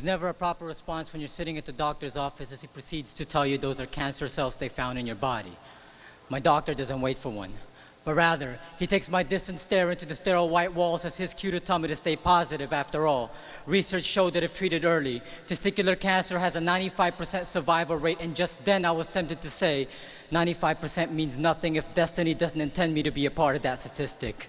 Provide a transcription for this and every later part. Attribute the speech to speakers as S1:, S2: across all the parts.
S1: There's never a proper response when you're sitting at the doctor's office as he proceeds to tell you those are cancer cells they found in your body. My doctor doesn't wait for one, but rather, he takes my distant stare into the sterile white walls as his cue to tell me to stay positive. After all, research showed that if treated early, testicular cancer has a 95% survival rate, and just then I was tempted to say, 95% means nothing if destiny doesn't intend me to be a part of that statistic.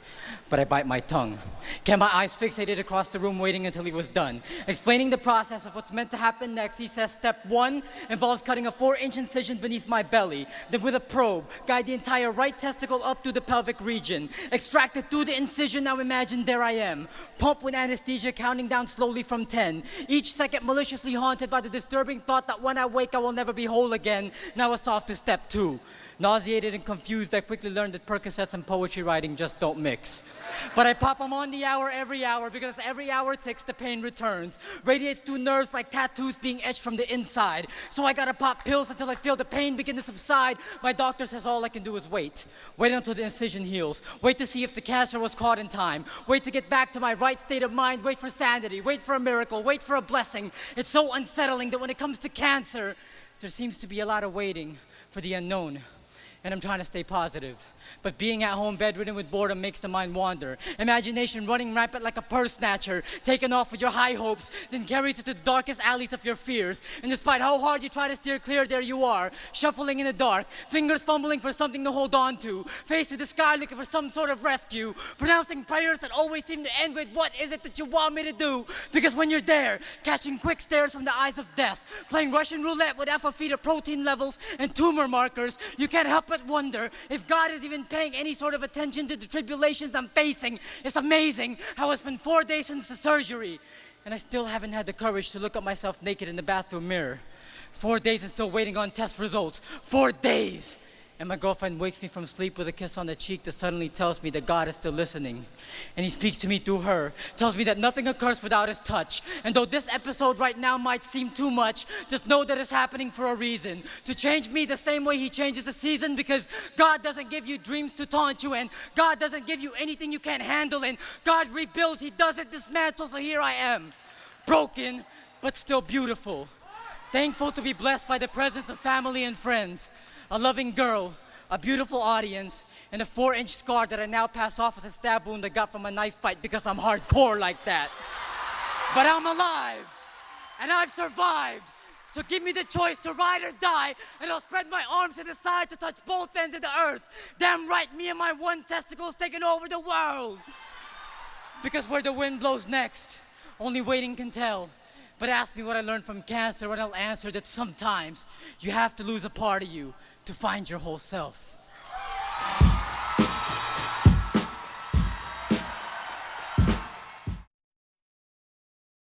S1: But I bite my tongue. Kept my eyes fixated across the room waiting until he was done. Explaining the process of what's meant to happen next, he says step 1 involves cutting a 4-inch incision beneath my belly. Then with a probe, guide the entire right testicle up to the pelvic region. Extract it through the incision, now imagine there I am. Pump with anesthesia, counting down slowly from 10. Each second maliciously haunted by the disturbing thought that when I wake I will never be whole again. Now it's off to step 2. Nauseated and confused, I quickly learned that Percocets and poetry writing just don't mix. But I pop them on the hour every hour, because every hour ticks, the pain returns. Radiates through nerves like tattoos being etched from the inside. So I gotta pop pills until I feel the pain begin to subside. My doctor says all I can do is wait. Wait until the incision heals. Wait to see if the cancer was caught in time. Wait to get back to my right state of mind. Wait for sanity. Wait for a miracle. Wait for a blessing. It's so unsettling that when it comes to cancer, there seems to be a lot of waiting for the unknown. And I'm trying to stay positive. But being at home bedridden with boredom makes the mind wander. Imagination running rampant like a purse snatcher, taking off with your high hopes, then carries you to the darkest alleys of your fears. And despite how hard you try to steer clear, there you are, shuffling in the dark, fingers fumbling for something to hold on to, face to the sky looking for some sort of rescue, pronouncing prayers that always seem to end with, what is it that you want me to do? Because when you're there, catching quick stares from the eyes of death, playing Russian roulette with alpha-feta protein levels and tumor markers, you can't help but wonder if God is even paying any sort of attention to the tribulations I'm facing. It's amazing how it's been 4 days since the surgery, and I still haven't had the courage to look at myself naked in the bathroom mirror. 4 days and still waiting on test results. 4 days! And my girlfriend wakes me from sleep with a kiss on the cheek that suddenly tells me that God is still listening. And he speaks to me through her, tells me that nothing occurs without his touch. And though this episode right now might seem too much, just know that it's happening for a reason. To change me the same way he changes the season, because God doesn't give you dreams to taunt you, and God doesn't give you anything you can't handle, and God rebuilds, he doesn't dismantle, so here I am. Broken, but still beautiful. Thankful to be blessed by the presence of family and friends. A loving girl, a beautiful audience, and a 4-inch scar that I now pass off as a stab wound I got from a knife fight because I'm hardcore like that. But I'm alive, and I've survived. So give me the choice to ride or die, and I'll spread my arms to the side to touch both ends of the earth. Damn right, me and my one testicle's taking over the world. Because where the wind blows next, only waiting can tell. But ask me what I learned from cancer, and I'll answer that sometimes you have to lose a part of you to find your whole self.